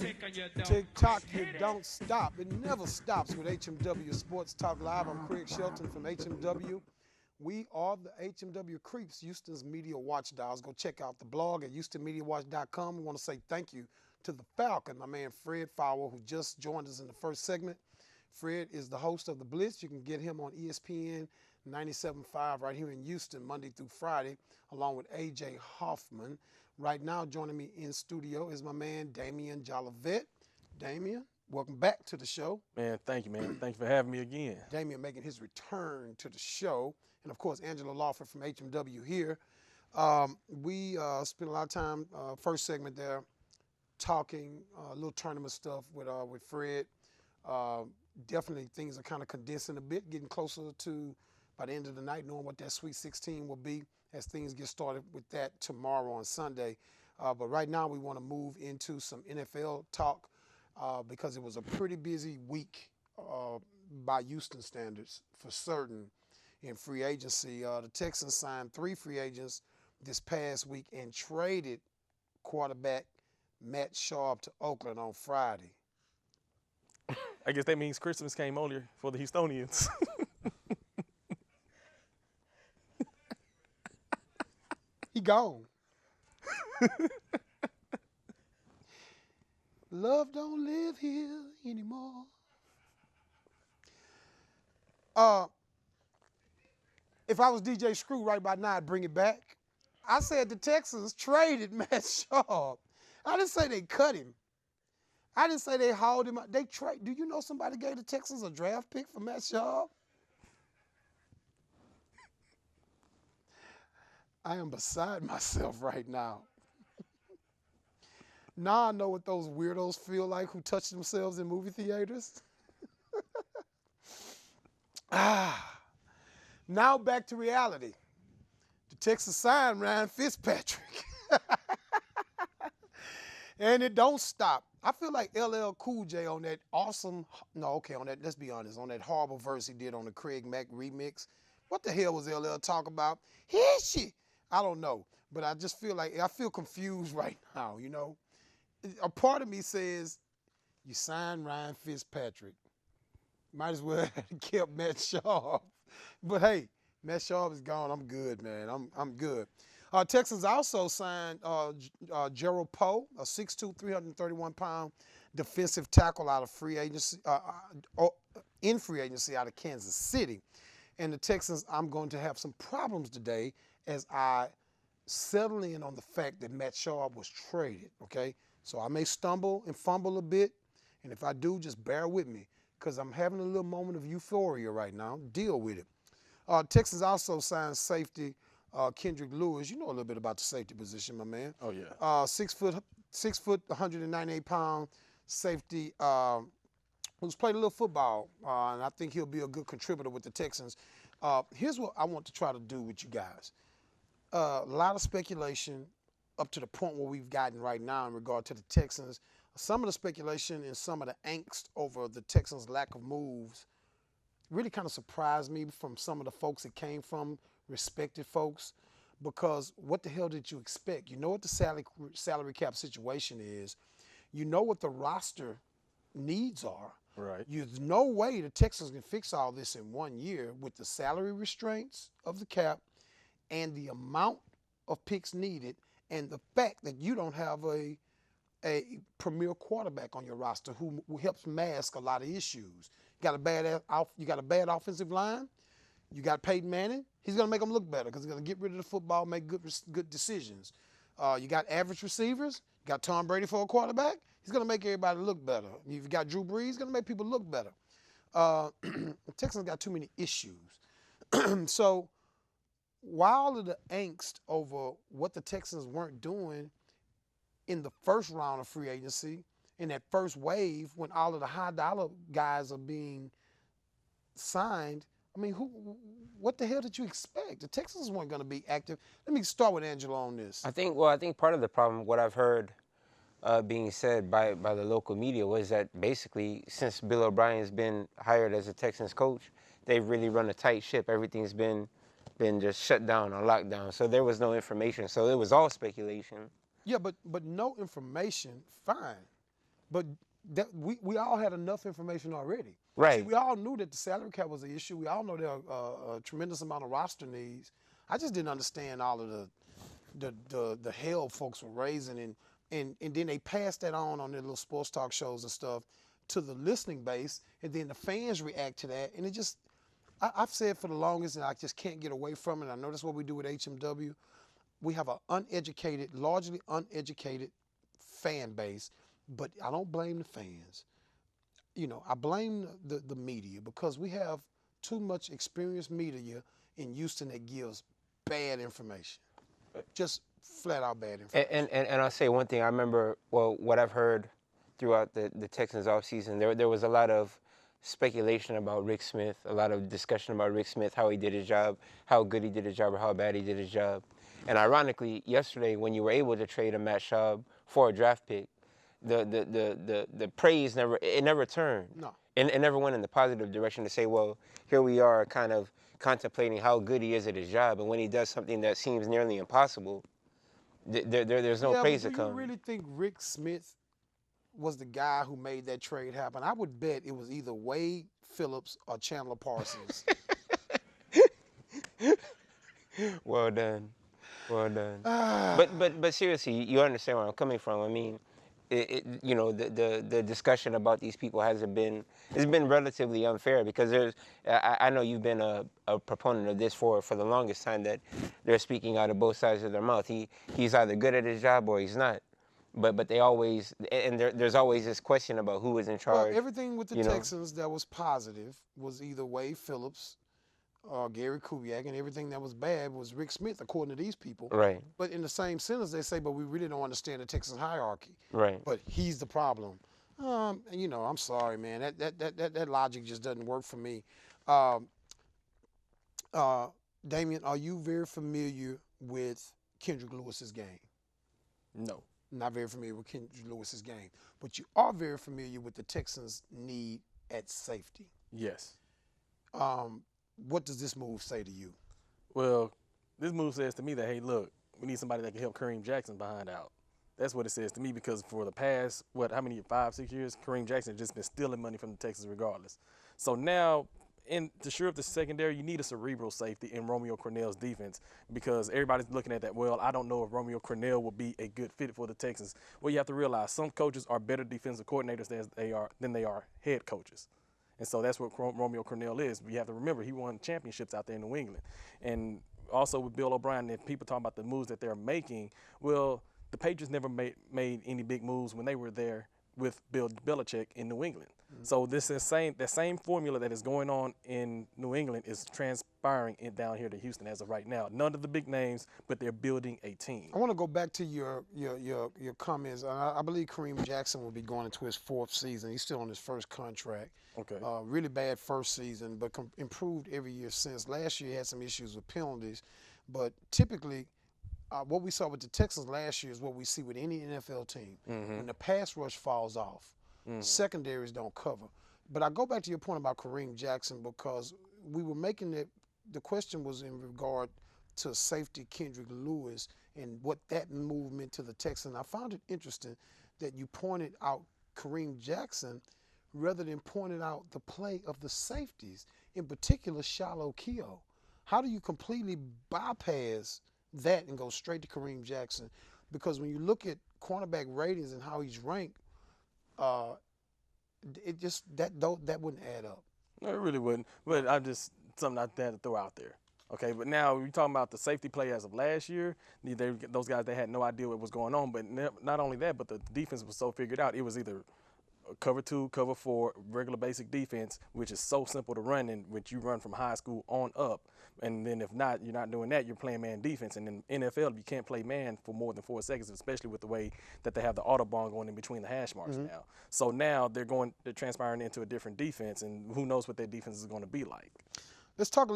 TikTok, you don't stop. It never stops with HMW Sports Talk Live. I'm Craig Shelton from HMW. We are the HMW Creeps, Houston's media watchdogs. Go check out the blog at HoustonMediaWatch.com. We want to say thank you to the Falcon, my man Fred Fowler, who just joined us in the first segment. Fred is the host of The Blitz. You can get him on ESPN 97.5 right here in Houston, Monday through Friday, along with A.J. Hoffman. Right now, joining me in studio is my man, Damien Jolivette. Damien, welcome back to the show. Man, thank you, man. Thank you for having me again. Damien making his return to the show. And, of course, Angela Lawford from HMW here. We spent a lot of time, first segment there, talking a little tournament stuff with Fred. Definitely things are kind of condensing a bit, getting closer to, by the end of the night, knowing what that Sweet 16 will be as things get started with that tomorrow on Sunday. But right now we want to move into some NFL talk because it was a pretty busy week by Houston standards for certain in free agency. The Texans signed 3 free agents this past week and traded quarterback Matt Sharp to Oakland on Friday. I guess that means Christmas came earlier for the Houstonians. He gone. Love don't live here anymore. If I was DJ Screw right by now, I'd bring it back. I said the Texans traded Matt Sharp. I didn't say they cut him. I didn't say they hauled him out. They trade. Do you know somebody gave the Texans a draft pick for Matt Sharp? I am beside myself right now. Now I know what those weirdos feel like who touch themselves in movie theaters. Now back to reality. The Texans signed Ryan Fitzpatrick. And it don't stop. I feel like LL Cool J on that on that, let's be honest, on that horrible verse he did on the Craig Mack remix. What the hell was LL talking about? Here she. I don't know, but I just feel like I feel confused right now, you know. A part of me says, you signed Ryan Fitzpatrick. Might as well have kept Matt Sharp. But hey, Matt Sharp is gone. I'm good, man. I'm good. Texans also signed Gerald Poe, a 6'2", 331-pound defensive tackle out of free agency, in free agency out of Kansas City. And the Texans, I'm going to have some problems today as I settle in on the fact that Matt Sharp was traded, okay? So I may stumble and fumble a bit, and if I do, just bear with me because I'm having a little moment of euphoria right now. Deal with it. Texans also signed safety Kendrick Lewis. You know a little bit about the safety position, my man. Oh, yeah. 6 foot, 198-pound safety who's played a little football, and I think he'll be a good contributor with the Texans. Here's what I want to try to do with you guys. A lot of speculation up to the point where we've gotten right now in regard to the Texans. Some of the speculation and some of the angst over the Texans' lack of moves really kind of surprised me from some of the folks it came from, respected folks, because what the hell did you expect? You know what the salary cap situation is. You know what the roster needs are. Right. There's no way the Texans can fix all this in 1 year with the salary restraints of the cap and the amount of picks needed and the fact that you don't have a premier quarterback on your roster who helps mask a lot of issues. You got a bad offensive line. You got Peyton Manning. He's going to make them look better because he's going to get rid of the football, make good decisions. You got average receivers. You got Tom Brady for a quarterback. He's going to make everybody look better. You've got Drew Brees. He's going to make people look better. The Texans got too many issues. So while of the angst over what the Texans weren't doing in the first round of free agency, in that first wave when all of the high-dollar guys are being signed, I mean, what the hell did you expect? The Texans weren't going to be active. Let me start with Angela on this. I think part of the problem, what I've heard being said by the local media, was that basically since Bill O'Brien's been hired as a Texans coach, they've really run a tight ship. Everything's been just shut down on lockdown. So there was no information. So it was all speculation. Yeah, but no information, fine. But that we all had enough information already. See, Right. we all knew that the salary cap was an issue. We all know there are a tremendous amount of roster needs. I just didn't understand all of the hell folks were raising, and then they passed that on their little sports talk shows and stuff to the listening base, and then the fans react to that, and it just I've said for the longest, and I just can't get away from it. I know that's what we do with HMW. We have an uneducated, largely uneducated fan base, but I don't blame the fans. You know, I blame the media because we have too much experienced media in Houston that gives bad information, just flat out bad information. And I'll say one thing. I remember, well, what I've heard throughout the Texans offseason, there was a lot of speculation about Rick Smith, a lot of discussion about Rick Smith, how he did his job, how good he did his job, or how bad he did his job. And ironically, yesterday when you were able to trade a Matt Schaub for a draft pick, the praise never turned. No. And it never went in the positive direction to say, well, here we are kind of contemplating how good he is at his job, and when he does something that seems nearly impossible, there's no praise to but do you come. really think Rick Smith was the guy who made that trade happen? I would bet it was either Wade Phillips or Chandler Parsons. Well done. But seriously, you understand where I'm coming from. I mean, the discussion about these people it's been relatively unfair because I know you've been a proponent of this for the longest time, that they're speaking out of both sides of their mouth. He's either good at his job or he's not. But they always, and there's always this question about who is in charge. Well, everything with the Texans that was positive was either Wade Phillips or Gary Kubiak, and everything that was bad was Rick Smith, according to these people. Right. But in the same sentence, they say, but we really don't understand the Texans hierarchy. Right. But he's the problem. You know, I'm sorry, man. That logic just doesn't work for me. Damien, are you very familiar with Kendrick Lewis's game? No. Not very familiar with Kendrick Lewis's game, but you are very familiar with the Texans' need at safety. Yes. What does this move say to you? Well, this move says to me that, hey, look, we need somebody that can help Kareem Jackson behind out. That's what it says to me, because for the past, how many, 5-6 years, Kareem Jackson has just been stealing money from the Texans regardless. So now, to shore up the secondary, you need a cerebral safety in Romeo Crennel's defense, because everybody's looking at that, well, I don't know if Romeo Crennel will be a good fit for the Texans. Well, you have to realize some coaches are better defensive coordinators than they are head coaches. And so that's what Romeo Crennel is. You have to remember, he won championships out there in New England. And also with Bill O'Brien, and people talking about the moves that they're making, well, the Patriots never made any big moves when they were there with Bill Belichick in New England. Mm-hmm. So that same formula that is going on in New England is transpiring down here to Houston as of right now. None of the big names, but they're building a team. I want to go back to your comments. I believe Kareem Jackson will be going into his 4th season. He's still on his first contract. Okay. Really bad first season, but improved every year since. Last year he had some issues with penalties, but typically what we saw with the Texans last year is what we see with any NFL team. Mm-hmm. When the pass rush falls off, secondaries don't cover. But I go back to your point about Kareem Jackson, because we were making it, the question was in regard to safety Kendrick Lewis and what that move meant to the Texans. I found it interesting that you pointed out Kareem Jackson rather than pointing out the play of the safeties, in particular Shallow Keo. How do you completely bypass that and go straight to Kareem Jackson? Because when you look at cornerback ratings and how he's ranked, it just that wouldn't add up. No, it really wouldn't. But I just something I had to throw out there. Okay, but now we're talking about the safety play as of last year. Those guys, they had no idea what was going on. But not only that, but the defense was so figured out. It was either cover 2, cover 4, regular basic defense, which is so simple to run, and which you run from high school on up. And then if not, you're not doing that, you're playing man defense. And in NFL, you can't play man for more than 4 seconds, especially with the way that they have the Autobahn going in between the hash marks now. So now they're transpiring into a different defense, and who knows what their defense is going to be like. Let's talk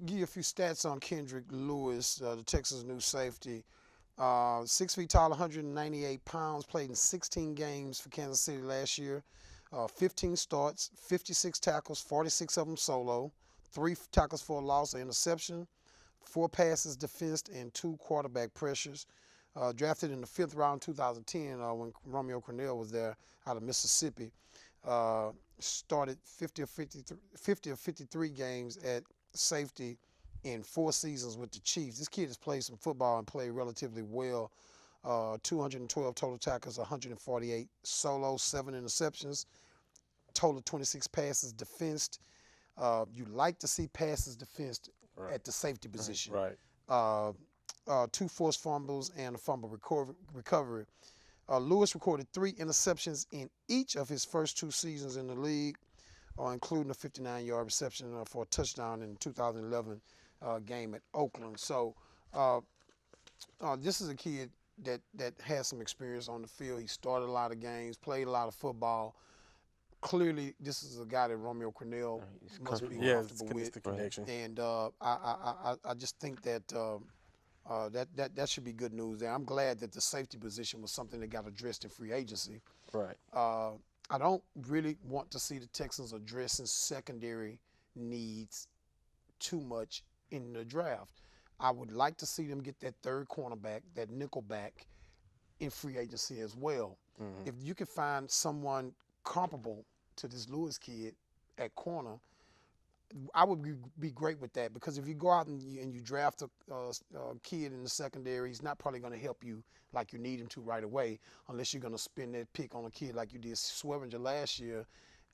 give you a few stats on Kendrick Lewis, the Texas new safety. 6 feet tall, 198 pounds, played in 16 games for Kansas City last year. 15 starts, 56 tackles, 46 of them solo, 3 tackles for a loss or interception, 4 passes defensed, and 2 quarterback pressures. Drafted in the 5th round 2010 when Romeo Cornell was there out of Mississippi. Started 50 of 53 games at safety in 4 seasons with the Chiefs. This kid has played some football and played relatively well. 212 total tackles, 148 solos, 7 interceptions, total 26 passes defensed. You like to see passes defensed at the safety position. Right. 2 forced fumbles and a fumble recovery. Lewis recorded 3 interceptions in each of his first 2 seasons in the league, including a 59-yard reception for a touchdown in the 2011 game at Oakland. So this is a kid that has some experience on the field. He started a lot of games, played a lot of football. Clearly, this is a guy that Romeo Cornell must be comfortable with. It's the connection. And I just think that that should be good news there. I'm glad that the safety position was something that got addressed in free agency. Right. I don't really want to see the Texans addressing secondary needs too much in the draft. I would like to see them get that third cornerback, that nickel back, in free agency as well. If you can find someone comparable to this Lewis kid at corner, I would be great with that, because if you go out and you draft a kid in the secondary, he's not probably going to help you like you need him to right away, unless you're going to spend that pick on a kid like you did Swearinger last year,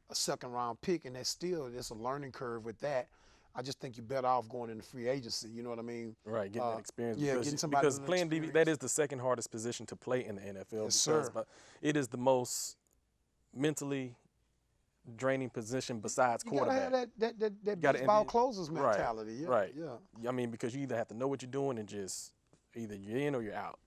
a 2nd-round pick, and there's a learning curve with that. I just think you're better off going into free agency. You know what I mean? Right, getting that experience. Yeah, getting somebody because playing DB, that is the 2nd hardest position to play in the NFL. Yes, sir. But it is the most mentally draining position besides quarterback. You gotta have that baseball closers mentality. Yeah, right. Yeah. I mean, because you either have to know what you're doing and just either you're in or you're out.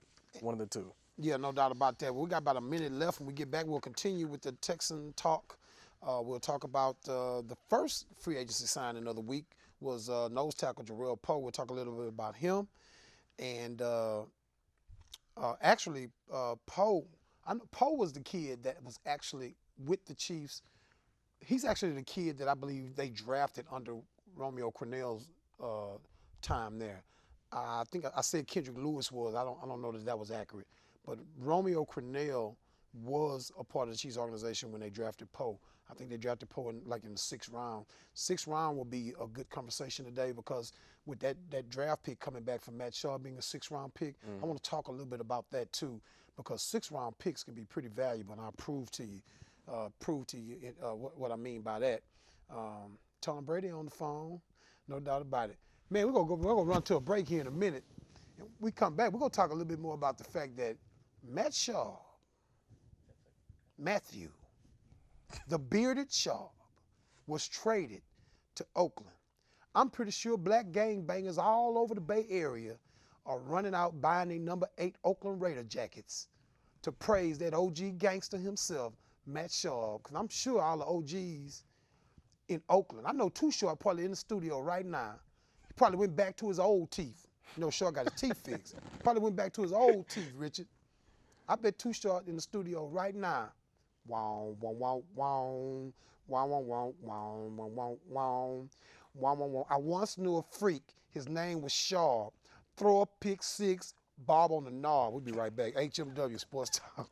One of the two. Yeah, no doubt about that. We got about a minute left. When we get back, we'll continue with the Texan talk. We'll talk about the first free agency signing of the week was nose tackle Jarrell Poe. We'll talk a little bit about him. And actually, Poe was the kid that was actually with the Chiefs. He's actually the kid that I believe they drafted under Romeo Cornell's time there. I think I said Kendrick Lewis was. I don't know that was accurate. But Romeo Cornell was a part of the Chiefs organization when they drafted Poe. I think they drafted Poe in the 6th round. 6th round will be a good conversation today, because with that draft pick coming back from Matt Shaw being a 6th-round pick, I want to talk a little bit about that too, because 6th-round picks can be pretty valuable, and I'll prove to you what I mean by that. Tom Brady on the phone, no doubt about it. Man, we're gonna run to a break here in a minute. And we come back, we're gonna talk a little bit more about the fact that Matthew, the bearded Shaw, was traded to Oakland. I'm pretty sure black gangbangers all over the Bay Area are running out buying their number 8 Oakland Raider jackets to praise that OG gangster himself, Matt Shaw, because I'm sure all the OGs in Oakland, I know Too Short probably in the studio right now. He probably went back to his old teeth. You know, Shaw got his teeth fixed. Probably went back to his old teeth, Richard. I bet Too Short in the studio right now. Wow, wow, wow, wow, wow, wow, wow, wow, wow, wow, wow, wow, wow. I once knew a freak. His name was Shaw. Throw a pick 6, Bob on the knob. We'll be right back. HMW Sports Talk.